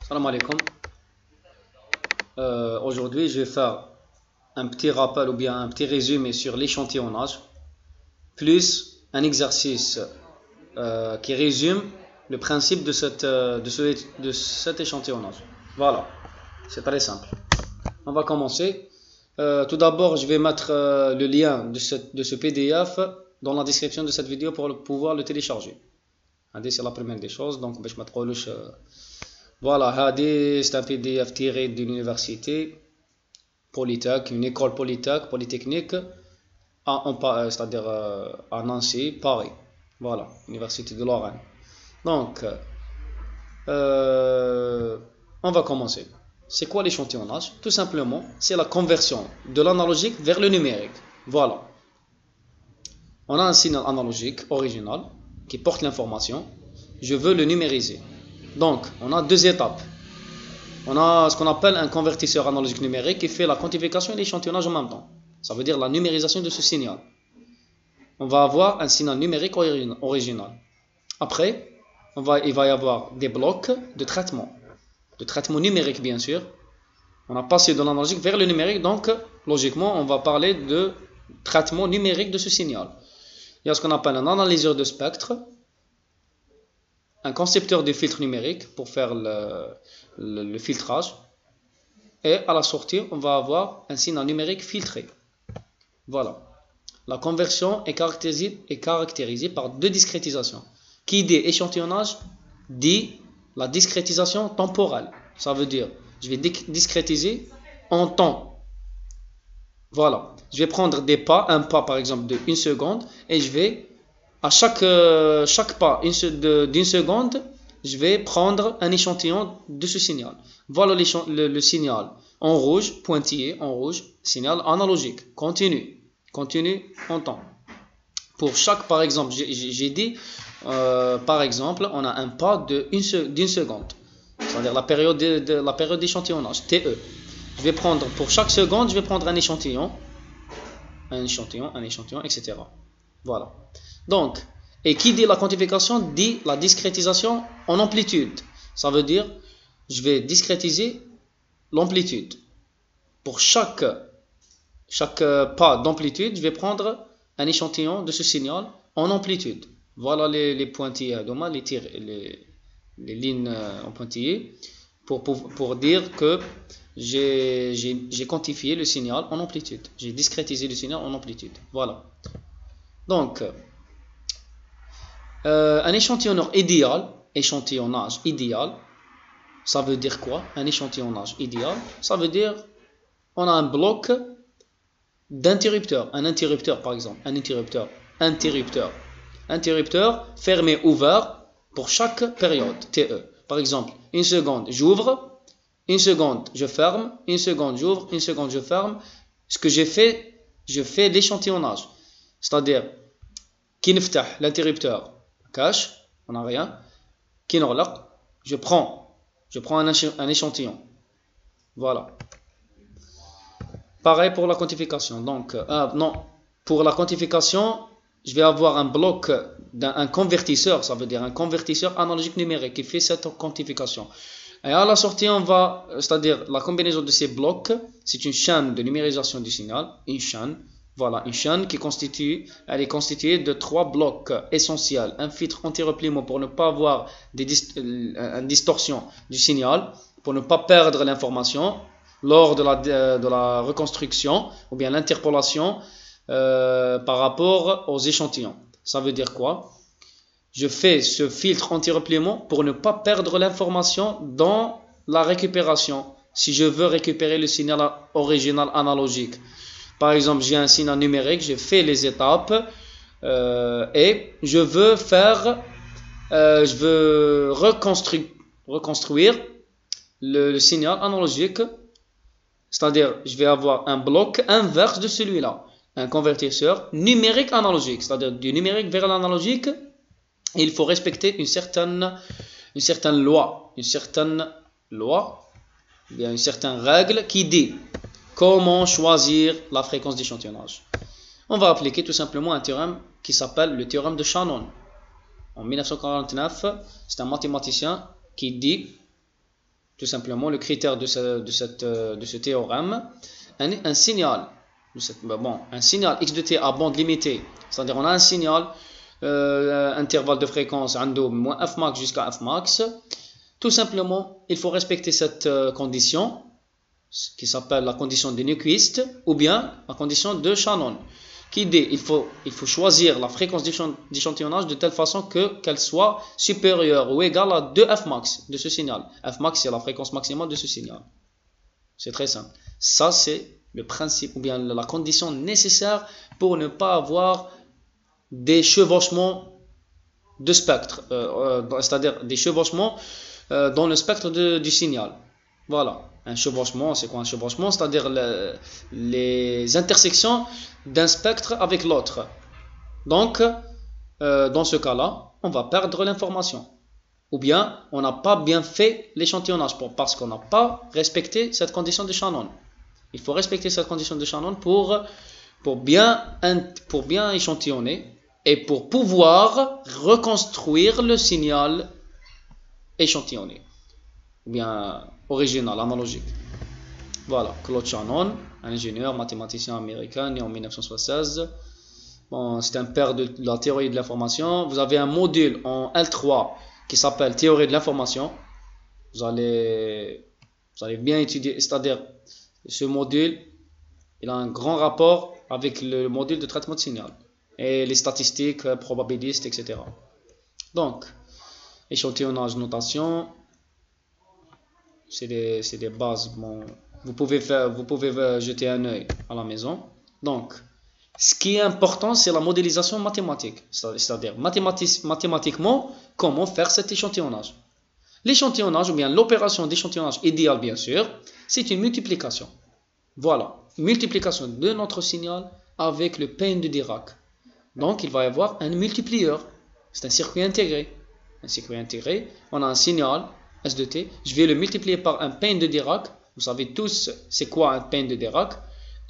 Salam alaikum. Aujourd'hui, je vais faire un petit rappel ou bien un petit résumé sur l'échantillonnage, plus un exercice qui résume le principe de cet échantillonnage. Voilà, c'est très simple. On va commencer. Tout d'abord, je vais mettre le lien de ce PDF dans la description de cette vidéo pour pouvoir le télécharger. C'est la première des choses. Donc, je vais voilà, c'est un PDF tiré d'une université Polytech, une école polytechnique, c'est-à-dire à Nancy, Paris. Voilà, Université de Lorraine. Donc, on va commencer. C'est quoi l'échantillonnage? Tout simplement, c'est la conversion de l'analogique vers le numérique. Voilà. On a un signal analogique original qui porte l'information. Je veux le numériser. Donc, on a deux étapes. On a ce qu'on appelle un convertisseur analogique numérique qui fait la quantification et l'échantillonnage en même temps. Ça veut dire la numérisation de ce signal. On va avoir un signal numérique original. Après, il va y avoir des blocs de traitement numérique bien sûr. On a passé de l'analogique vers le numérique, donc logiquement on va parler de traitement numérique de ce signal. Il y a ce qu'on appelle un analyseur de spectre, un concepteur de filtre numérique pour faire le filtrage, et à la sortie on va avoir un signal numérique filtré. Voilà. La conversion est caractérisée par deux discrétisations. Qui dit échantillonnage dit la discrétisation temporelle. Ça veut dire je vais discrétiser en temps. Voilà. Je vais prendre des pas, un pas par exemple de 1 seconde, et je vais à chaque pas d'une seconde, je vais prendre un échantillon de ce signal. Voilà le signal en rouge, pointillé en rouge, signal analogique, continu en temps. Pour chaque, par exemple, j'ai dit, par exemple, on a un pas d'une seconde, c'est-à-dire la période d'échantillonnage, TE. Je vais prendre, pour chaque seconde, je vais prendre un échantillon, etc. Voilà. Donc, et qui dit la quantification dit la discrétisation en amplitude. Ça veut dire, je vais discrétiser l'amplitude. Pour chaque pas d'amplitude, je vais prendre un échantillon de ce signal en amplitude. Voilà les pointillés, les lignes en pointillés, pour dire que j'ai quantifié le signal en amplitude. J'ai discrétisé le signal en amplitude. Voilà. Donc, un échantillonnage idéal, ça veut dire quoi? Un échantillonnage idéal, ça veut dire on a un bloc d'interrupteurs, un interrupteur par exemple, interrupteur fermé ouvert pour chaque période TE. Par exemple, 1 seconde j'ouvre, 1 seconde je ferme, 1 seconde j'ouvre, 1 seconde je ferme. Ce que j'ai fait, je fais l'échantillonnage, c'est-à-dire qui نفتح l'interrupteur cache, on n'a rien, qui نغلق, je prends un échantillon. Voilà. Pareil pour la quantification. Donc, pour la quantification, je vais avoir un bloc d'un convertisseur, ça veut dire un convertisseur analogique numérique qui fait cette quantification. Et à la sortie, c'est-à-dire la combinaison de ces blocs, c'est une chaîne de numérisation du signal, une chaîne elle est constituée de 3 blocs essentiels. Un filtre anti-repliement pour ne pas avoir une distorsion du signal, pour ne pas perdre l'information lors de la reconstruction ou bien l'interpolation par rapport aux échantillons. Ça veut dire quoi? Je fais ce filtre anti-repliement pour ne pas perdre l'information dans la récupération. Si je veux récupérer le signal original analogique, par exemple, j'ai un signal numérique, j'ai fait les étapes et je veux reconstruire le signal analogique, c'est-à-dire je vais avoir un bloc inverse de celui-là, un convertisseur numérique analogique, c'est-à-dire du numérique vers l'analogique. Il faut respecter une certaine loi, une certaine règle qui dit comment choisir la fréquence d'échantillonnage. On va appliquer tout simplement un théorème qui s'appelle le théorème de Shannon. En 1949, c'est un mathématicien qui dit tout simplement le critère de ce théorème, un signal, un signal x de t à bande limitée, c'est-à-dire on a un signal intervalle de fréquence moins f max jusqu'à f max. Tout simplement, il faut respecter cette condition qui s'appelle la condition de Nyquist ou bien la condition de Shannon, qui dit il faut choisir la fréquence d'échantillonnage de telle façon qu'elle soit supérieure ou égale à 2f max de ce signal. F max, c'est la fréquence maximale de ce signal. C'est très simple. Ça, c'est le principe ou bien la condition nécessaire pour ne pas avoir des chevauchements de spectre, c'est-à-dire des chevauchements dans le spectre du signal. Voilà. Un chevauchement, c'est quoi un chevauchement? C'est-à-dire les intersections d'un spectre avec l'autre. Donc, dans ce cas-là, on va perdre l'information. Ou bien, on n'a pas bien fait l'échantillonnage parce qu'on n'a pas respecté cette condition de Shannon. Il faut respecter cette condition de Shannon pour bien échantillonner et pour pouvoir reconstruire le signal échantillonné. Ou bien original, analogique. Voilà, Claude Shannon, un ingénieur mathématicien américain né en 1976. Bon, c'est un père de la théorie de l'information. Vous avez un module en L3 qui s'appelle théorie de l'information. Vous allez bien étudier, c'est-à-dire ce module, il a un grand rapport avec le module de traitement de signal et les statistiques probabilistes, etc. Donc, échantillonnage, notation, c'est des bases. Bon, vous pouvez jeter un œil à la maison. Donc, ce qui est important, c'est la modélisation mathématique, c'est-à-dire mathématiquement, comment faire cet échantillonnage. L'échantillonnage, ou bien l'opération d'échantillonnage idéale, bien sûr, c'est une multiplication. Voilà, multiplication de notre signal avec le pain de Dirac. Donc, il va y avoir un multiplieur. C'est un circuit intégré. Un circuit intégré, on a un signal S de t. Je vais le multiplier par un pain de Dirac. Vous savez tous c'est quoi un pain de Dirac.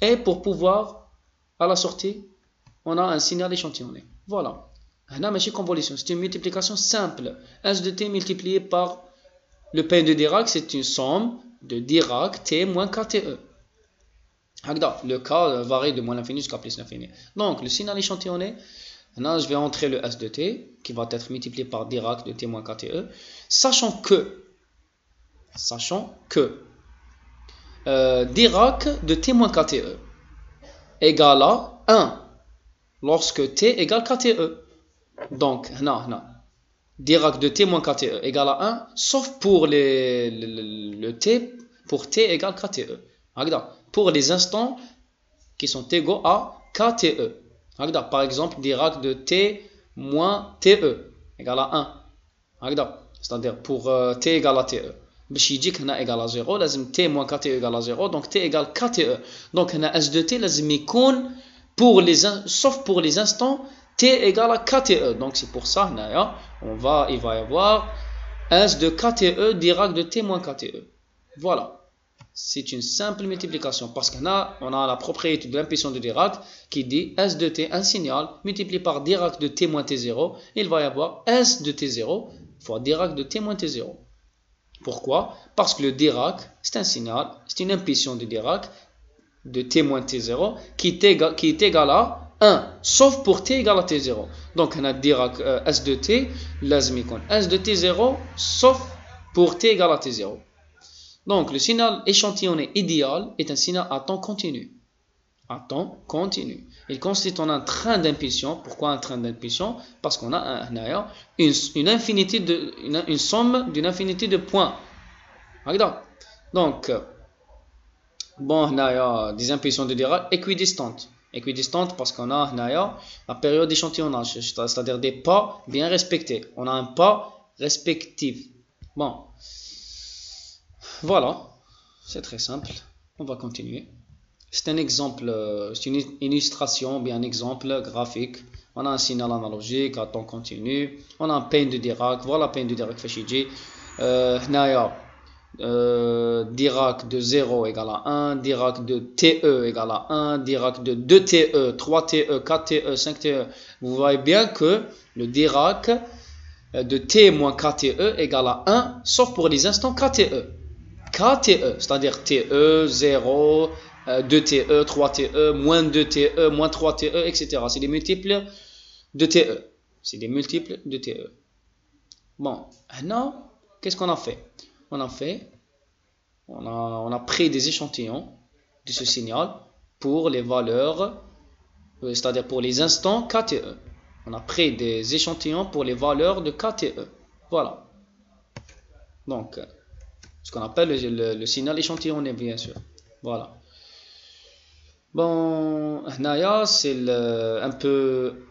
Et pour pouvoir, à la sortie, on a un signal échantillonné. Voilà. C'est une multiplication simple. S de t multiplié par le pain de Dirac, c'est une somme de Dirac t moins kte. Le cas varie de moins l'infini jusqu'à plus l'infini. Donc, le signal échantillonné, maintenant, je vais entrer le S de t, qui va être multiplié par Dirac de t moins kte, sachant que Dirac de t moins kte égale à 1 lorsque t égale kte. Donc, Dirac de t moins kte égale à 1, sauf pour le t, pour t égale kte. Pour les instants qui sont égaux à kte. Par exemple, Dirac de t moins te égale à 1. C'est-à-dire pour t égale à te. باش يجيك هنا égale à 0 لازم t moins kte égale à 0, donc t égale kte. Donc هنا s de t لازم يكون sauf pour les instants t égale à kte. Donc c'est pour ça هنايا il va y avoir s de kte Dirac de t moins kte. Voilà. C'est une simple multiplication parce qu'on a la propriété de l'impulsion de Dirac qui dit S de t, un signal, multiplié par Dirac de t moins t0, il va y avoir S de t0 fois Dirac de t moins t0. Pourquoi? Parce que le Dirac, c'est un signal, c'est une impulsion de Dirac de t moins t0 qui est égal à 1, sauf pour t égale à t0. Donc on a Dirac S de t, lazim يكون S de t0, sauf pour t égale à t0. Donc, le signal échantillonné idéal est un signal à temps continu. À temps continu. Il consiste en un train d'impulsion. Pourquoi un train d'impulsion? Parce qu'on a une somme d'une infinité de points. Donc, bon, on a des impulsions de Dirac équidistantes. Équidistantes parce qu'on a la période d'échantillonnage, c'est-à-dire des pas bien respectés. On a un pas respectif. Bon. Voilà, c'est très simple. On va continuer. C'est un exemple, c'est une illustration, bien un exemple graphique. On a un signal analogique à temps continu. On a un pain de Dirac. Voilà pain de Dirac Fashiji. Dirac de 0 égale à 1. Dirac de TE égale à 1. Dirac de 2TE, 3TE, 4TE, 5TE. Vous voyez bien que le Dirac de T moins KTE égale à 1, sauf pour les instants KTE. KTE, c'est-à-dire TE, 0, 2TE, 3TE, moins 2TE, moins 3TE, etc. C'est des multiples de TE. C'est des multiples de TE. Bon, maintenant, qu'est-ce qu'on a fait? On a pris des échantillons de ce signal pour les valeurs, c'est-à-dire pour les instants KTE. On a pris des échantillons pour les valeurs de KTE. Voilà. Donc, ce qu'on appelle le signal échantillonné, bien sûr. Voilà. Bon, Naya, c'est un peu.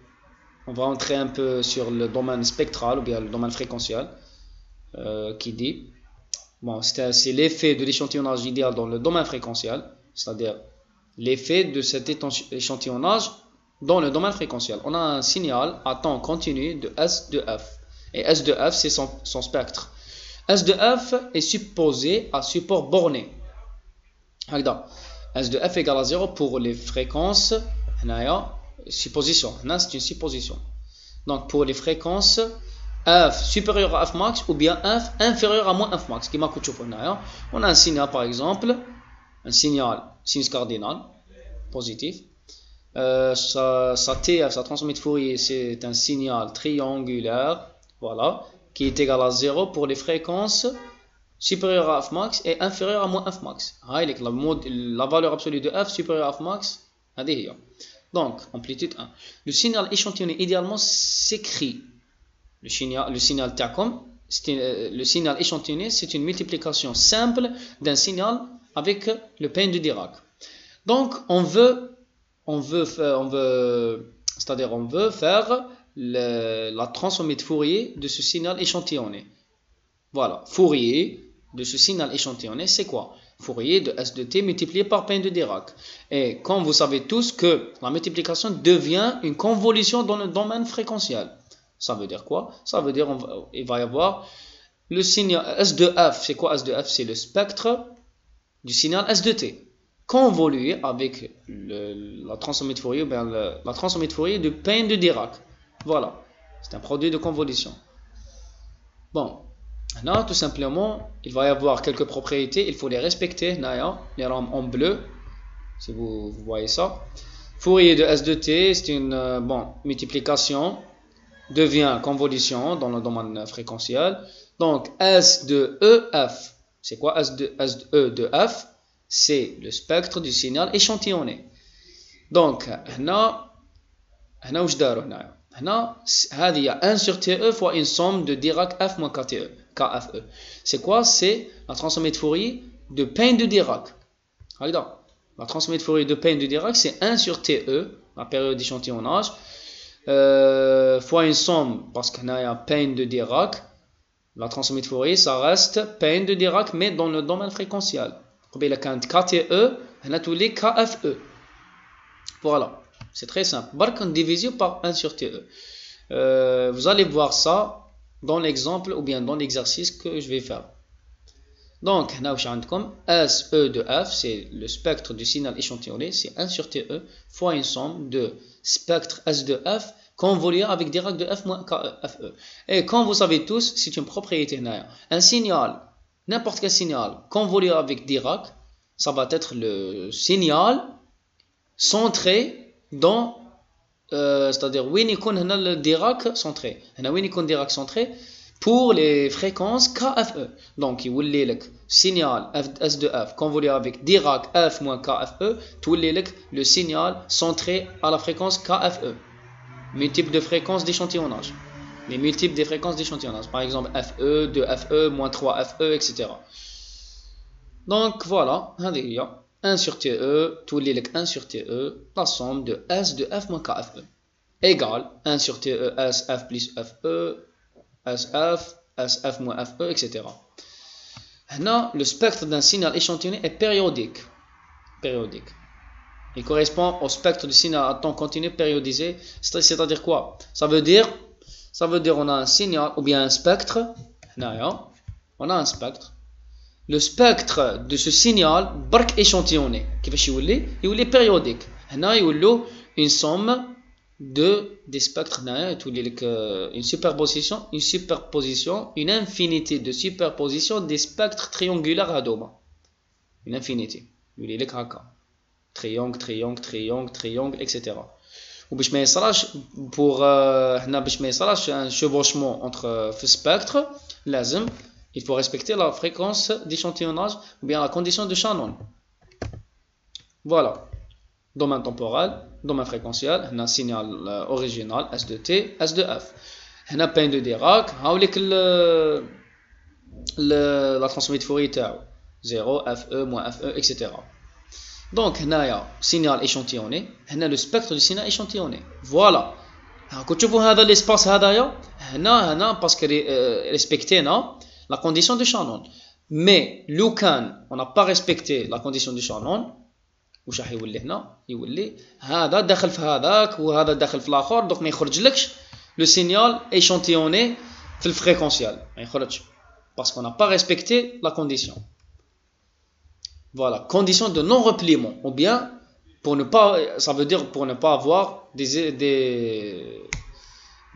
On va entrer un peu sur le domaine spectral ou bien le domaine fréquentiel qui dit. Bon, c'est l'effet de l'échantillonnage idéal dans le domaine fréquentiel, c'est-à-dire l'effet de cet échantillonnage dans le domaine fréquentiel. On a un signal à temps continu de S de F. Et S de F, c'est son spectre. S de F est supposé à support borné. S de F égale à 0 pour les fréquences. Supposition. C'est une supposition. Donc pour les fréquences F supérieur à F max ou bien F inférieur à moins F max. On a un signal par exemple, un signal sinus cardinal positif. Sa TF, sa transformée de Fourier, c'est un signal triangulaire, voilà, qui est égal à 0 pour les fréquences supérieures à F max et inférieures à moins F max. La valeur absolue de F supérieure à F max, donc amplitude 1. Le signal échantillonné idéalement s'écrit. Le signal TACOM, le signal échantillonné, c'est une multiplication simple d'un signal avec le peine de Dirac. Donc on veut faire la transformée de Fourier de ce signal échantillonné. Voilà, Fourier de ce signal échantillonné, c'est quoi? Fourier de S de T multiplié par peine de Dirac. Et comme vous savez tous que la multiplication devient une convolution dans le domaine fréquentiel. Ça veut dire quoi? Ça veut dire il va y avoir le signal S de F. C'est quoi S de F? C'est le spectre du signal S de T convolué avec la transformée de Fourier, ou bien la transformée de Fourier de peine de Dirac. Voilà, c'est un produit de convolution. Bon, maintenant tout simplement, il va y avoir quelques propriétés, il faut les respecter. Les rames en bleu, si vous voyez ça. Fourier de S de T, c'est une multiplication devient convolution dans le domaine fréquentiel. Donc S de EF, c'est quoi S de E de F? C'est le spectre du signal échantillonné. Donc هنا واش داروا هنا؟ هذه 1 sur TE fois une somme de Dirac F moins KTE, KFE. C'est quoi? C'est la transformée de Fourier de peine de Dirac. La transformée de Fourier de peine de Dirac, c'est 1 sur TE, la période d'échantillonnage, fois une somme, parce qu'il y a peine de Dirac. La transformée de Fourier, ça reste peine de Dirac, mais dans le domaine fréquentiel. Il y a KTE, il y a tous les KFE. Voilà, c'est très simple. Barque divisé par 1 sur TE. Vous allez voir ça dans l'exemple ou bien dans l'exercice que je vais faire. Donc, SE de F, c'est le spectre du signal échantillonné, c'est 1 sur TE fois une somme de spectre S de F convolué avec Dirac de F moins KFE. Et comme vous savez tous, c'est une propriété. Un signal, n'importe quel signal convolué avec Dirac, ça va être le signal centré dans, c'est-à-dire وين يكون هنا le Dirac centré. هنا وين يكون Dirac centré pour les fréquences KFE. Donc il يولي لك signal S de F convolué avec Dirac F moins KFE, تولي لك le signal centré à la fréquence KFE. Multiples de fréquences d'échantillonnage. Les multiples des fréquences d'échantillonnage. Par exemple FE, 2FE, moins 3FE, etc. Donc voilà, 1 sur TE, tous les 1 sur TE, la somme de S de F moins KFE. Égale 1 sur TE, SF plus FE, SF, SF moins FE, etc. Maintenant, le spectre d'un signal échantillonné est périodique. Il correspond au spectre du signal à temps continu périodisé. C'est-à-dire quoi? Ça veut dire on a un signal ou bien un spectre. On a un spectre. Le spectre de ce signal barque échantillonné. Il est périodique. Il y une somme des spectres. Une superposition, une infinité de superposition des spectres triangulaires à Doma. une infinité يولي لك هكا triangle triangle triangle triangle etc. وباش ما يصراش pour هنا باش ما يصراش un chevauchement entre في spectre لازم il faut respecter la fréquence d'échantillonnage ou bien la condition de Shannon. Voilà, domaine temporel, domaine fréquentiel, هنا signal original S de T, S de F. هنا peine de Dirac, هاوليك la transformée de Fourier تاعو 0 FE moins FE etc. Donc هنايا signal échantillonné, هنا le spectre du signal échantillonné. Voilà. كنت تشوفوا هذا l'espace هذايا هنا باسكو ريسبكتينا la condition de Shannon. Mais لو كان on n'a pas respecté la condition de Shannon واش راح يولي هنا يولي هذا داخل في هذاك وهذا داخل في الاخر دونك ما يخرجلكش لو سينيال échantillonné في الفريكونسيال ما يخرجش باسكو on n'a pas respecté la condition. Voilà, condition de non repliement ou bien pour ne pas, ça veut dire pour ne pas avoir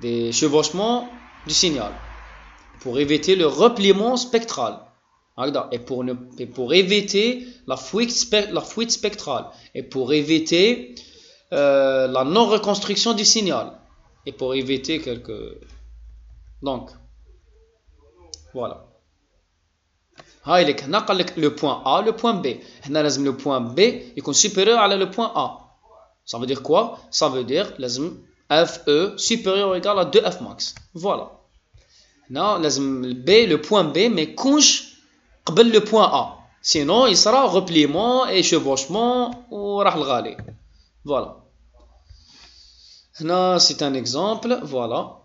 des chevauchements du signal, pour éviter le repliement spectral et pour éviter la fuite spectrale et pour éviter la non reconstruction du signal et pour éviter quelques donc voilà. هاي لك هنا قال لك لو بوين A لو بوين B هنا لازم لو بوين B يكون supérieur على لو بوين A. Ça veut dire quoi? Ça veut dire لازم FE supérieur ou égal à 2F max. Voilà. هنا لازم B le point B ما يكونش قبل le point A. Sinon il sera repliement et chevauchement وراح الغالي. Voilà. هنا c'est un exemple. Voilà.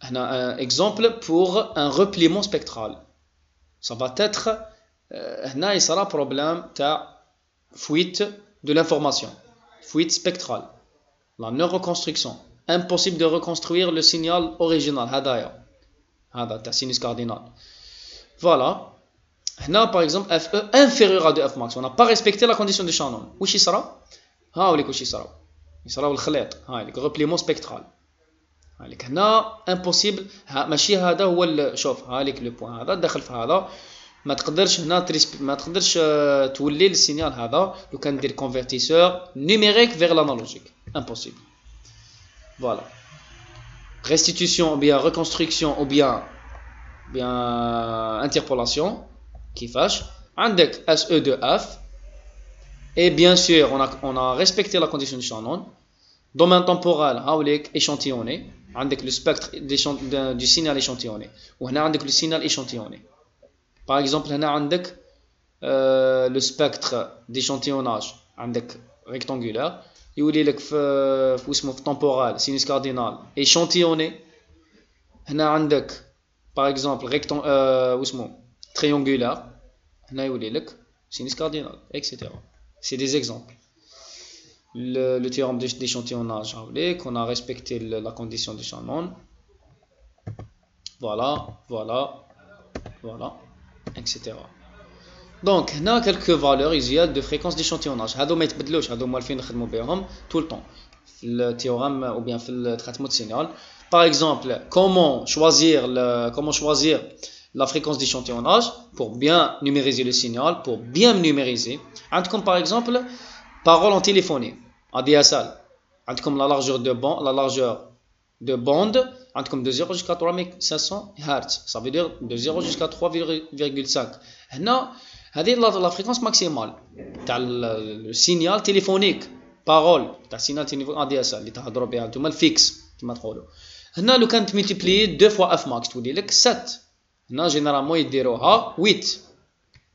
هنا un exemple pour un repliement spectral. Ça va être هنا يصرى problème تاع fuite de l'information, fuite spectrale, la non reconstruction, impossible de reconstruire le signal original هذا تاع sinus cardinal. Voilà. هنا par exemple FE inférieur à 2F max, on n'a pas respecté la condition de Shannon. واش يصرى؟ هاوليك واش يصرى الخليط هاوليك repliement spectral. هاليك هنا impossible ماشي هذا هو شوف هاليك لو بوين هذا داخل في هذا ما تقدرش هنا ما تقدرش تولي السينيال هذا لو كان دير كونفرتيسور نيميريك فيغ لانالوجيك impossible. Voilà. Restitution ou bien reconstruction ou bien interpolation كيفاش عندك SE de F et bien sûr on a respecté la condition de Shannon. Domaine temporel هاوليك échantillonné عندك le spectre du signal échantillonné وهنا عندك le signal échantillonné. Par exemple هنا عندك le spectre d'échantillonnage عندك rectangulaire يولي لك في اسمه في temporal sinus cardinal échantillonné. هنا عندك par exemple اسمه triangulaire هنا يولي لك sinus cardinal etc. C'est des exemples. Le théorème d'échantillonnage, qu'on a respecté la condition de Shannon. Voilà, etc. Donc, on a quelques valeurs ici de fréquence d'échantillonnage. هادو ما يتبدلوش هادو موالفين نخدموا بهم tout le temps. Le théorème ou bien le traitement de signal. Par exemple, comment choisir la fréquence d'échantillonnage pour bien numériser le signal, pour bien numériser. Comme par exemple, parole en téléphonie. ADSL, عندكم la largeur de bande عندكم de 0 jusqu'à 3500 Hz, ça veut dire de 0 jusqu'à 3,5. هنا هذه la fréquence maximale تاع le signal téléphonique parole تاع signal téléphonique ADSL اللي تهضروا بها نتوما الفيكس كما تقولوا. هنا لو كانت ملتيبلي 2 fois F max تولي لك 7. هنا généralement يديروها 8.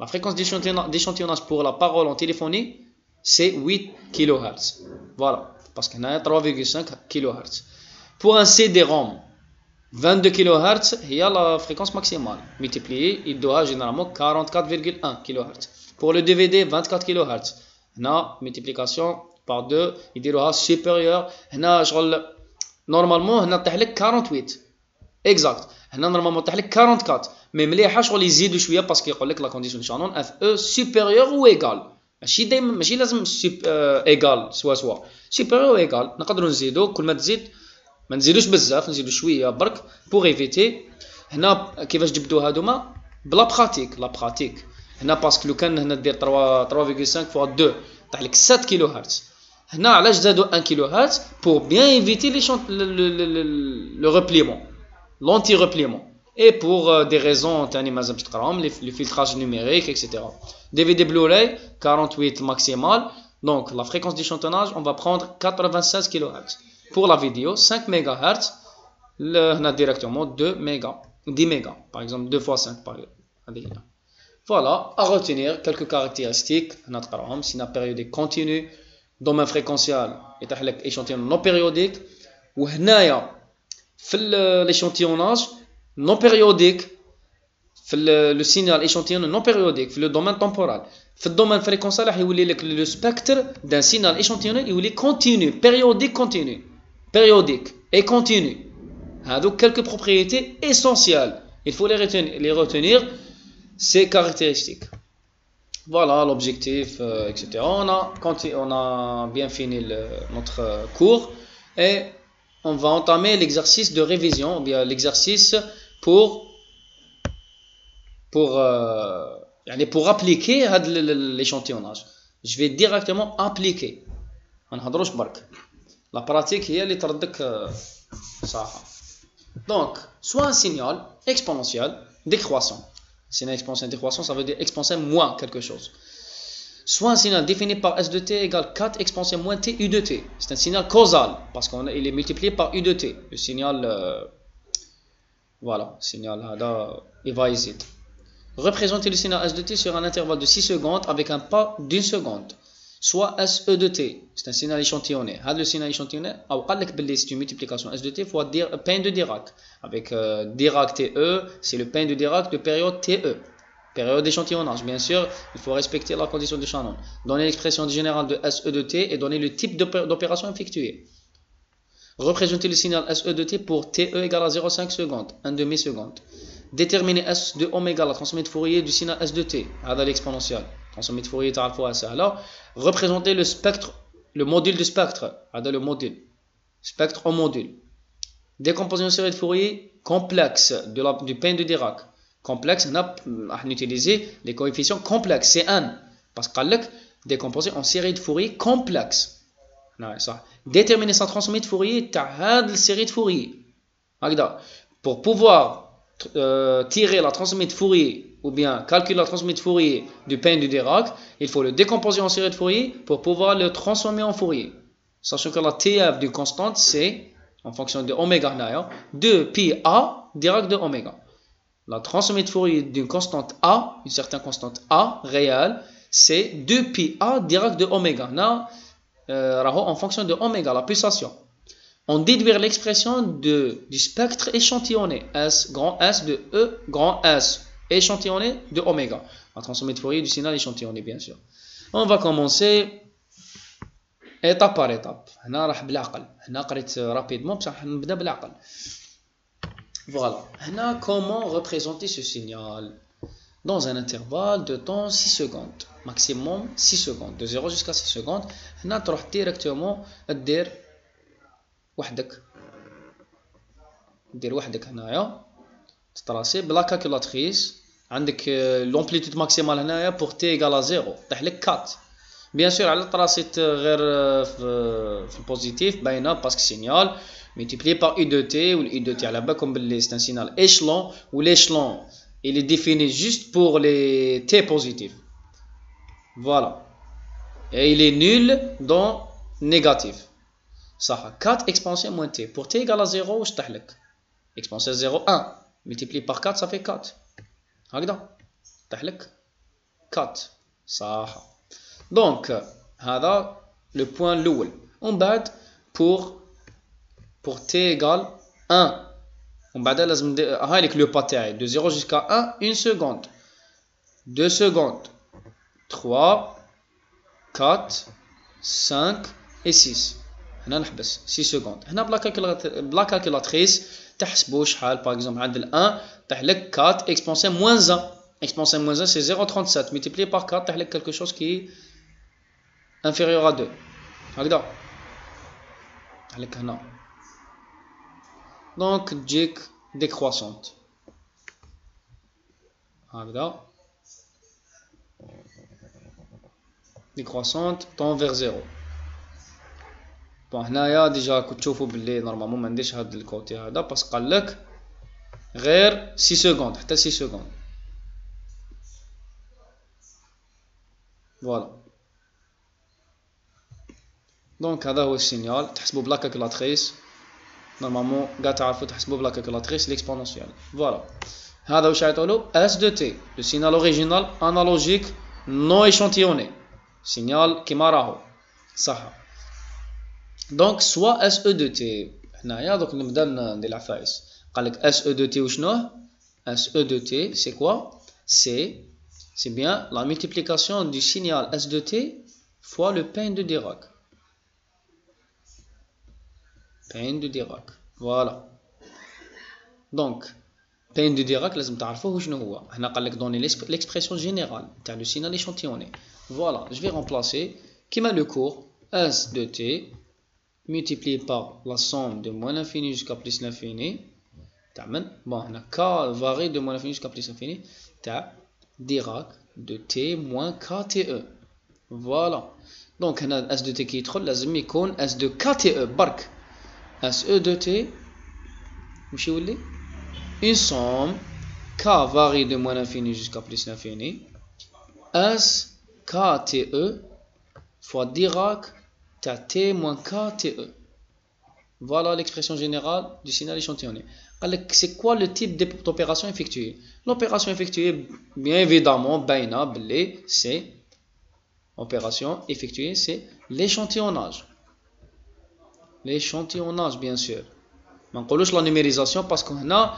La fréquence d'échantillonnage pour la parole en téléphonie c'est 8 kHz. Voilà, parce qu'on a 3,5 kHz. Pour un CD-ROM, 22 kHz, il y a la fréquence maximale. Multiplié, il doit généralement 44,1 kHz. Pour le DVD, 24 kHz. Là, multiplication par 2, il doit supérieur. Normalement, on a 48. Exact. Normalement, on a 44. Mais مليحة شغل يزيدوا شوية parce qu'il y a la condition de Shannon FE supérieur ou égal. ماشي لازم ايغال سوا سوبيريور ايغال نقدروا نزيدوا كل ما تزيد ما نزيدوش بزاف نزيدوا شويه برك بوغ ايفيتي. هنا كيفاش جبدوا هادوما بلا براتيك لا براتيك هنا باسكو لو كان هنا دير 3.5 فوا 2 طيح لك 7 كيلو هرتز. هنا علاش زادوا 1 كيلو هرتز بور بيان ايفيتي لي لو ريبليمون لونتي ريبليمون et pour des raisons تاني مازال باش تقراهم لي filtrage numérique etc. DVD Blu-ray 48 maximal. Donc la fréquence d'échantillonnage on va prendre 96 kHz. Pour la vidéo 5 MHz. هنا directement 2 mégas 10 mégas par exemple 2 fois 5 par exemple. Voilà, à retenir quelques caractéristiques. C'est une périodique continue, domaine fréquentiel et échantillon non périodique. Ou l'échantillonnage non périodique, le signal échantillon non périodique, le domaine temporel. Le domaine fréquentiel, le spectre d'un signal échantillonné, il est continu, périodique, continu, périodique et continu. Donc quelques propriétés essentielles, il faut les retenir. Ces caractéristiques. Voilà l'objectif, etc. On a bien fini notre cours et on va entamer l'exercice de révision, ou bien l'exercice pour appliquer l'échantillonnage. Je vais directement appliquer. La pratique est اللي تردك صح. Donc, soit un signal exponentiel décroissant. Signal exponentiel décroissant, ça veut dire exponentiel moins quelque chose. Soit un signal défini par S de t égale 4 exponentiel moins t u de t. C'est un signal causal parce qu'il est multiplié par u de t. Le signal, voilà, signal il va hésiter. Représenter le signal S de t sur un intervalle de 6 secondes avec un pas d'une seconde. Soit SE de t, c'est un signal échantillonné. Le signal échantillonné, c'est une multiplication S de t fois pain de Dirac. Avec Dirac TE, c'est le pain de Dirac de période TE. Période d'échantillonnage, bien sûr, il faut respecter la condition de Shannon. Donner l'expression générale de SE de t et donner le type d'opération effectuée. Représenter le signal SE de t pour TE égale à 0,5 secondes, 1 demi-seconde. Déterminer S de oméga, la transformée de Fourier du signal S de t, à l'exponentielle. Transformée de Fourier, alors, représenter le spectre, le module de spectre, le module, spectre en module. Décomposer une série de Fourier complexe du pain de Dirac. Complexe, on a utilisé les coefficients complexes, c'est un, parce qu'on décomposer en série de Fourier complexe. Déterminer sa transformée de Fourier, la série de Fourier. Pour pouvoir tirer la transformée de Fourier ou bien calculer la transformée de Fourier du pain de Dirac, il faut le décomposer en série de Fourier pour pouvoir le transformer en Fourier. Sachant que la TF d'une constante, c'est, en fonction de oméga, 2 pi A Dirac de oméga. La transformée de Fourier d'une constante A, une certaine constante A réelle, c'est 2 pi A Dirac de oméga. En fonction de oméga, la pulsation. On déduire l'expression du spectre échantillonné, S, grand S de E, grand S, échantillonné de oméga. La transformée de Fourier du signal échantillonné, bien sûr. On va commencer étape par étape. هنا راح بالعقل. هنا قريت rapidement بصح نبدا بالعقل. Voilà. هنا comment représenter ce signal dans un intervalle de temps 6 secondes. Maximum 6 secondes. De 0 jusqu'à 6 secondes. هنا تروح directement دير وحدك هنايا تتراسي بلا كالكولاتريس عندك لومبليتود ماكسيمال هنايا بور تي ايغال 0 طيح لك 4 بيان سور على تراسيت غير في البوزيتيف باينه باسكو سينيال ملتيبلي بار اي دو تي والاي دو تي على بالكم باللي سي ان سينال ايشلون والايشلون il est défini juste pour les t positifs voilà et il est nul dans négatif صح 4 exponentielle moins t pour t égale à 0 واش طيح لك exponentielle 0 1 multiplié par 4 ça fait 4 هكذا طيح لك 4 صح donc هذا le point الاول ومن بعد pour t égale 1 ومن بعد لازم هاي لك لو با تاعي de 0 jusqu'à 1 1 seconde 2 secondes 3 4 5 et 6 هنا نحبس 6 سكوند هنا بلا كالكولاتريس تحسبوا شحال باغ اكزومبل عند ال1 طيح لك 4 exponentielle moins 1 exponentielle moins 1 c'est 0,37 multiplié par 4 طيح لك quelque chose qui est inférieur à 2 هكذا طيح لك هنا donc تجيك décroissante هكذا décroissante tend vers 0. بون هنايا ديجا كنت تشوفوا باللي نورمالمون ما نديرش هاد الكوتي هذا باسكو قال لك غير 6 سكوند حتى 6 سكوند. فوالا دونك هذا هو السينيال. تحسبوا بلا كالكولاتريس نورمالمون كاع تعرفوا تحسبوا بلا كالكولاتريس ليكسبونونسيال. فوالا هذا واش يعطولو اس دو تي لو سينيال اوريجينال انالوجيك نو ايشانتيوني سينيال كيما راهو صح. دونك سوا اس او دو تي هنايا دوك نبدا ندير العفايس. قال لك اس او دو تي وشنوه؟ اس او دو تي سي كوا؟ c'est bien la multiplication du signal S de t fois le pain de Dirac. Pain de Dirac. Voilà. Donc, pain de Dirac, لازم تعرفوه شنو هو. هنا قال لك donner l'expression générale تاع le signal échantillonné. Voilà, je vais remplacer كيما le cours S de t multiplié par la somme de moins l'infini jusqu'à plus l'infini. تعمل bon هنا k varie de moins l'infini jusqu'à plus l'infini تاع Dirac de t moins kte. Voilà. Donc هنا S de t كي يدخل لازم يكون S de kte برك. SE de t واش يولي une somme k varie de moins l'infini jusqu'à plus l'infini S kte fois Dirac تاع t moins kte. Voilà l'expression générale du signal échantillonné. C'est quoi le type d'opération effectuée? L'opération effectuée, bien évidemment, c'est opération effectuée, c'est l'échantillonnage. L'échantillonnage, bien sûr. ما نقولوش la numérisation parce que هنا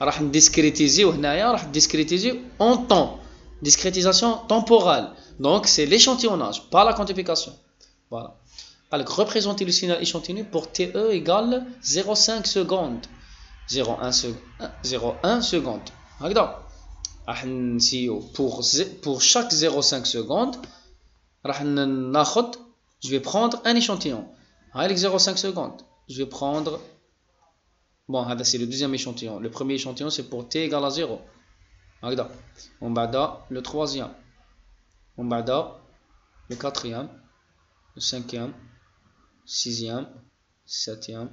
راح نديسكريتيزي وهنايا راح نديسكريتيزي en temps. Discrétisation temporelle. Donc c'est l'échantillonnage, pas la quantification. Voilà. Alors, représenter le signal échantillonné pour TE égale 0,5 secondes. 0,1 seconde. Pour chaque 0,5 secondes, je vais prendre un échantillon. Avec 0,5 secondes, je vais prendre. Bon, c'est le deuxième échantillon. Le premier échantillon, c'est pour T égale à 0. On va le troisième. On va le quatrième. Le cinquième. Sixième, septième,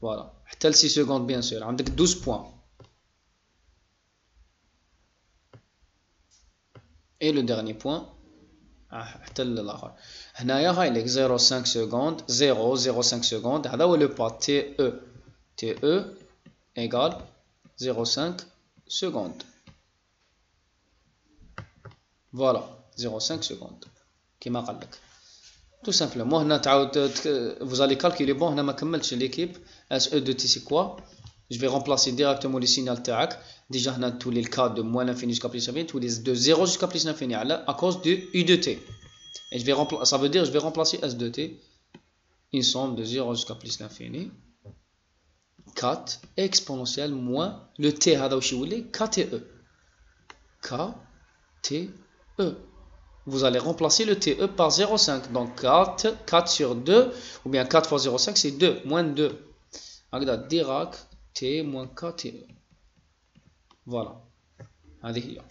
voilà. حتى 6 secondes bien sûr. عندك 12 points. Et le dernier point حتى الاخر. هنايا هاي لك 0,5 secondes 0,05 secondes. هذا هو le pas TE égale 0,5 secondes. Voilà 0,5 secondes كما قال لك. Tout simplement, vous allez calculer, bon, on a l'équipe, SE de T c'est quoi? Je vais remplacer directement le signal TAC. Déjà, on a tous les cas de moins l'infini jusqu'à plus l'infini, tous les de 0 jusqu'à plus l'infini, à cause de U de T. Et ça veut dire je vais remplacer S de T, une somme de 0 jusqu'à plus l'infini, 4 exponentielle moins le T, KTE. KTE. Vous allez remplacer le TE par 0,5. Donc 4 sur 2, ou bien 4 fois 0,5, c'est 2, moins 2. Donc Dirac, T moins KTE. Voilà. هذه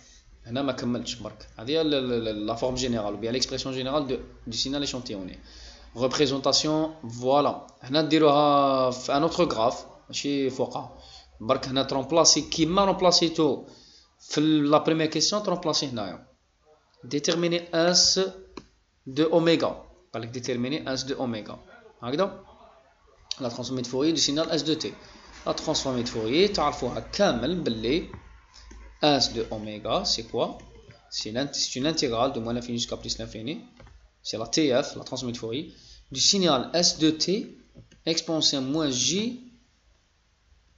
هنا ما كملتش برك. هذه la forme générale, ou bien l'expression générale du signal échantillonné. Représentation, voilà. هنا نديروها في un autre graphe, ماشي فوقها. برك هنا ترمبلاسي كيما رمبلاسيتو في la première question ترمبلاسي هنايا. Déterminer S de oméga. Déterminer S de oméga. La transformée de Fourier du signal S de T. La transformée de Fourier, تعرفوها كامل باللي S de oméga, c'est quoi? C'est une intégrale de moins l'infini jusqu'à plus l'infini. C'est la TF, la transformée de Fourier, du signal S de T exponentielle moins J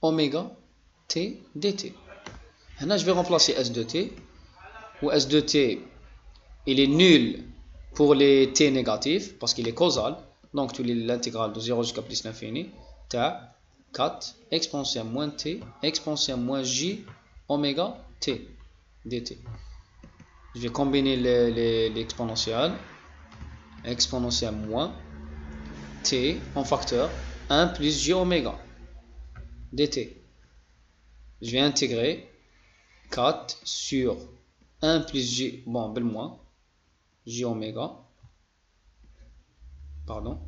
oméga T dt. Là, je vais remplacer S de T, ou S de T il est nul pour les t négatifs parce qu'il est causal. Donc, tu lis l'intégrale de 0 jusqu'à plus l'infini. Tu as 4 exponentielle moins t exponentielle moins j oméga t dt. Je vais combiner l'exponentielle. Exponentielle moins t en facteur 1 plus j oméga dt. Je vais intégrer 4 sur 1 plus j, bon, bel moins j oméga Pardon.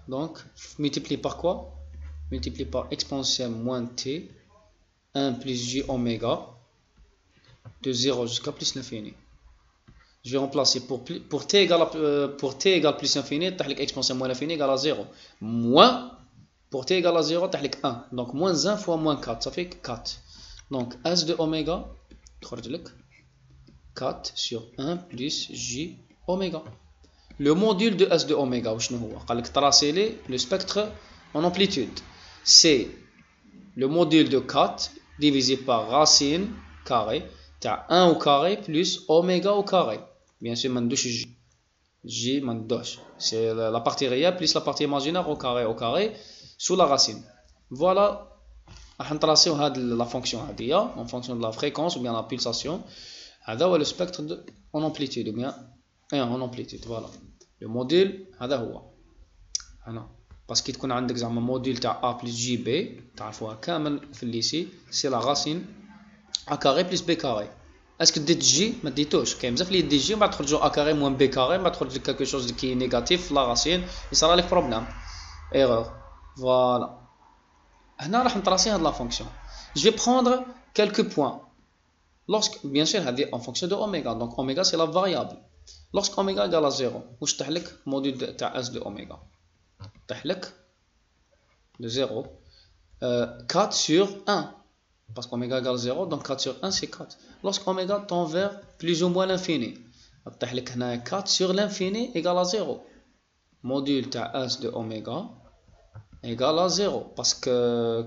Donc, multiplié par quoi? Multiplié par exponentielle moins t, 1 plus j oméga, de 0 jusqu'à plus l'infini. Je vais remplacer pour t égale plus l'infini, exponentielle moins l'infini égale à 0. Moins, pour t égale à 0, 1. Donc, moins 1 fois moins 4, ça fait 4. Donc, s de oméga, 4 sur 1 plus j oméga. Le module de S de oméga, tracez le spectre en amplitude. C'est le module de 4 divisé par racine carrée. Tu as 1 au carré plus oméga au carré. Bien sûr, J. J, c'est la partie réelle plus la partie imaginaire au carré sous la racine. Voilà. On va tracer la fonction en fonction de la fréquence ou bien la pulsation. C'est le spectre en amplitude ou bien en amplitude. Voilà. Le module, parce qu'il y a un module A plus JB, c'est la racine A carré plus B carré. Est-ce que dit J, ما ديتوش كاين بزاف اللي يدي جي بعد تخرج A carré moins B carré بعد تخرج quelque chose qui est négatif la racine يصرى لك problème erreur. Voilà. هنا راح نطراسي هاد la fonction. Je vais prendre quelques points. Lorsque, bien sûr, en fonction de oméga. Donc, oméga, c'est la variable. Lorsque oméga égale à 0, où je t'ai module de S de oméga. T'ai de 0. 4 sur 1. Parce qu'oméga égale 0, donc 4 sur 1, c'est 4. Lorsque oméga tend vers plus ou moins l'infini. T'ai 4 sur l'infini égale à 0. Module de S de oméga égale à 0. Parce que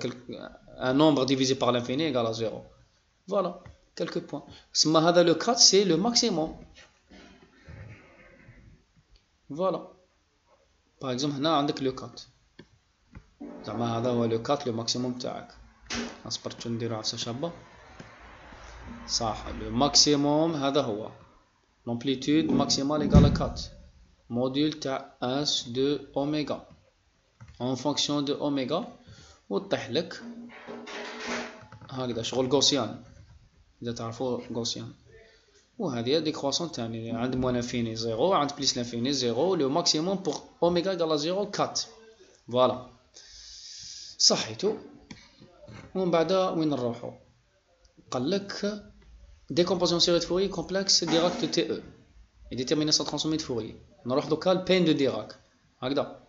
un nombre divisé par l'infini égale à 0. Voilà. Quelques points. Le 4, c'est le maximum. Voilà. Par exemple, on a le 4. Le 4, le maximum. Le maximum, l'amplitude maximale égale à 4. Module S de oméga. En fonction de oméga, وتطيح هكذا شغل غوسيان. إذا تعرفوا غوسيان وهذه ديكروسون تاني عند موان انفيني 0 عند بليس لانفيني 0 لو ماكسيموم بور اوميغا إيغال 0 4 فوالا صحيتو. ومن بعد وين نروحو؟ قالك décomposition série de Fourier complexe Dirac de TE et déterminer sa transformée de Fourier. نروح دوكا للبين دو ديراك هكذا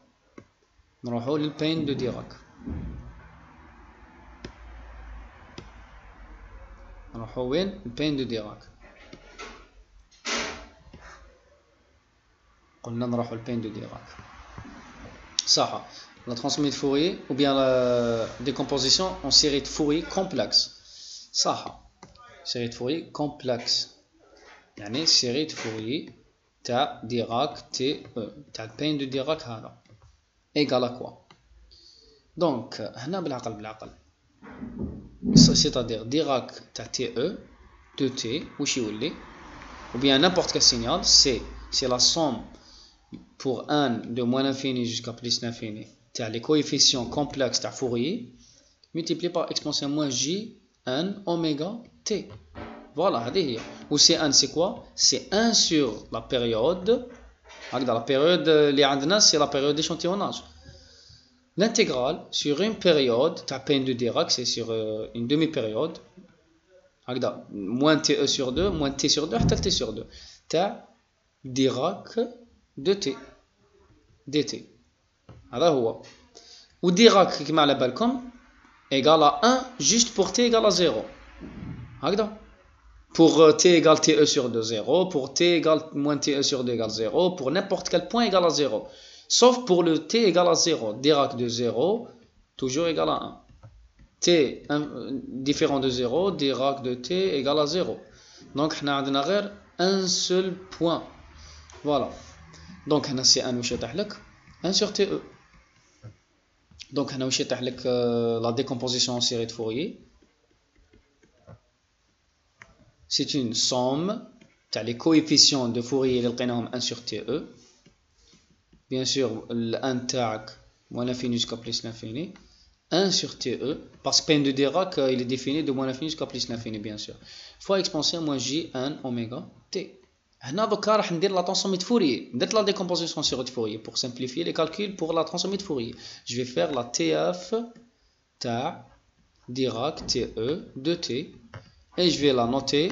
نروحو للبين دو ديراك. نروحو وين؟ البين دو ديراك. قلنا نروحو البين دو ديراك صح. La transformée de Fourier ou bien la décomposition en série de Fourier complexe صح. série de Fourier complexe يعني série de Fourier تاع ديراك تي تاع البين دو ديراك هذا égal à quoi؟ donc هنا بالعقل c'est-à-dire Dirac تاع TE de T واش يولي ou bien n'importe quel signal c'est la somme pour 1 de moins l'infini jusqu'à plus l'infini تاع les coefficients complexes تاع Fourier multiplié par exponentielle moins j n oméga t. Voilà هذه هي. و C1 c'est quoi? C'est 1 sur la période. هكذا la période اللي عندنا c'est la période d'échantillonnage. L'intégrale sur une période تاع peine de Dirac c'est sur une demi-période هكذا moins TE sur 2 moins T sur 2 حتى T sur 2 تاع Dirac de T dt. هذا هو. و Dirac كما على بالكم égal à 1 juste pour T égal à 0 هكذا. Pour T égale TE sur 2 0 pour T égale moins TE sur 2 égale 0 pour n'importe quel point égal à 0 sauf pour le T égale à 0 Dirac de 0 toujours égal à 1 T différent de 0 Dirac de T égale à 0 donc on a un seul point. Voilà donc on a C1 واش يطيح لك 1 sur TE. donc on a واش يطيح لك la décomposition en série de Fourier c'est une somme تاع les coefficients de Fourier اللي لقيناهم 1 sur TE. Bien sûr, l'1 تاعك moins l'infini jusqu'à plus l'infini 1 sur TE parce que peine de Dirac il est défini de moins l'infini jusqu'à plus l'infini bien sûr fois exponentielle moins j n oméga t. هنا دوكا راح ندير لا transformée de Fourier. درت la décomposition sur de Fourier pour simplifier les calculs pour la transformée de Fourier. Je vais faire la TF تاع Dirac TE de T et je vais la noter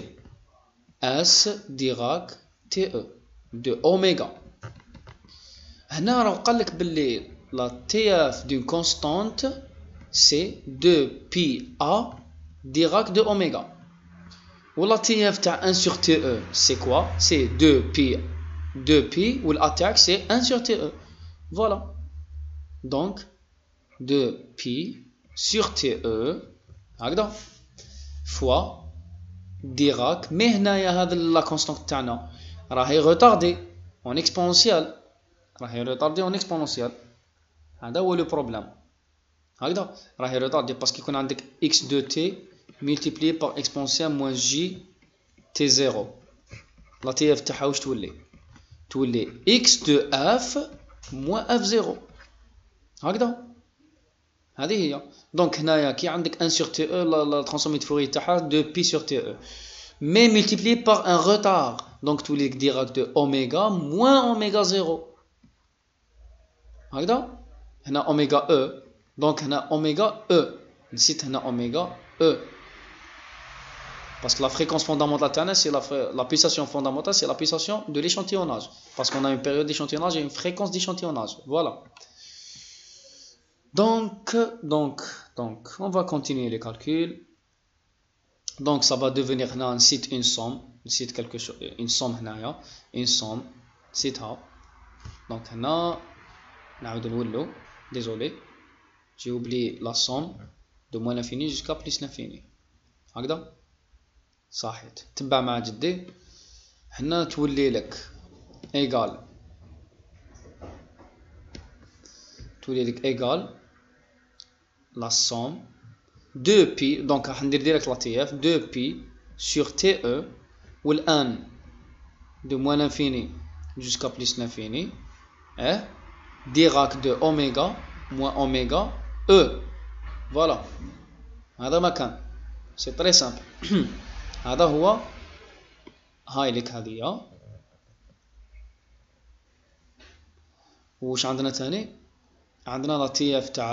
S Dirac TE de oméga. هنا راه قال لك باللي la TF d'une constante c'est 2πa Dirac de oméga. Ou la TF تاع 1 sur TE c'est quoi? C'est 2π ou l'attaque c'est 1 sur TE. Voilà. Donc 2π sur TE هكذا fois Dirac. Mais هنايا هذا la constante تاعنا راهي retardée en exponentielle. راهي retardée en exponentielle. هذا هو le problème. هكذا راهي retardée parce qu'il يكون عندك x de t multiplié par exponentielle moins j t0. La TF تاعها واش تولي؟ تولي x de f moins f0. هكذا هذه هي. دونك هنايا كي عندك 1 sur TE la transformée de Fourier تاعها 2π sur TE mais multiplié par un retard. Donc تولي لك Dirac de oméga moins oméga 0. هكذا هنا oméga e. Donc هنا oméga e. نسيت هنا oméga e. Parce que la fréquence fondamentale تاعنا c'est la pulsation fondamentale c'est la pulsation de l'échantillonnage. Parce qu'on a une période d'échantillonnage et une fréquence d'échantillonnage. Voilà. Donc, on va continuer les calculs. Donc, ça va devenir un site une somme, quelque chose, une somme une somme, site. Donc, désolé, j'ai oublié la somme de moins l'infini jusqu'à plus l'infini. هكذا صحيت. تبع مع جدي. هنا تولي لك égal la somme 2π. donc راح ندير direct la TF 2π sur TE ou l'1 de moins l'infini jusqu'à plus l'infini et Dirac de oméga moins oméga E. Voilà. هذا ما كان. C'est très simple. هذا هو هاي لك هذه. وش عندنا تاني؟ عندنا لا TF تاع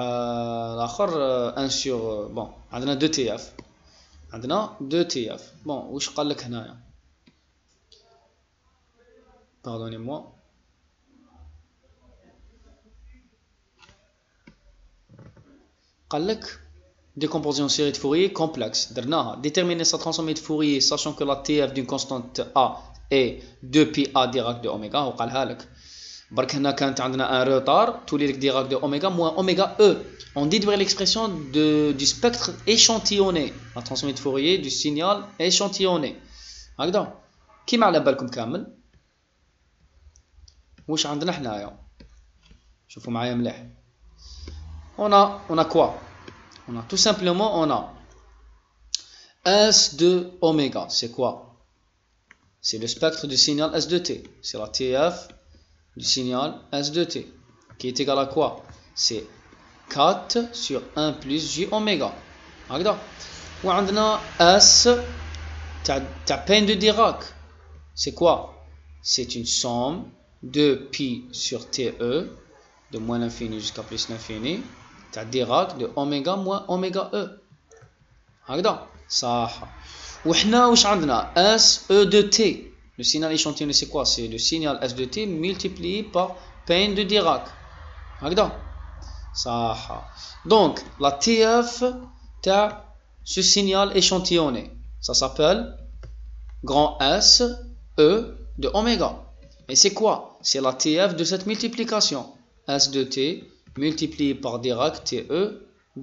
الاخر 1 sur bon عندنا 2 TF. عندنا 2 TF. bon وش قال لك هنايا؟ pardonnez-moi. قال لك décomposition série de Fourier complexe. درناها. déterminer sa transformée de Fourier sachant que la TF d'une constante A est 2πa Dirac de oméga. وقالها لك. برك هنا كانت عندنا un retard تولي لك Dirac de oméga moins oméga E. On déduit l'expression du spectre échantillonné. La transformée de Fourier du signal échantillonné. هكذا. كيما على بالكم كامل. واش عندنا حنايا؟ شوفوا معايا مليح. On a quoi? On a tout simplement S de oméga. C'est quoi? C'est le spectre du signal S de T. C'est la TF du signal S de T. Qui est égal à quoi? C'est 4 sur 1 plus J oméga. هكذا. وعندنا S تاع peine de Dirac. C'est quoi? C'est une somme de pi sur TE de moins l'infini jusqu'à plus l'infini. تاع Dirac de oméga moins oméga E. هكذا صح. وحنا واش عندنا S E de T. Le signal échantillonné c'est quoi? C'est le signal S de T multiplié par peine de Dirac. هكذا صح. Donc la TF تاع ce signal échantillonné ça s'appelle grand S E de oméga. Et c'est quoi? C'est la TF de cette multiplication. S de T multiplié par Dirac TE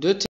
de T.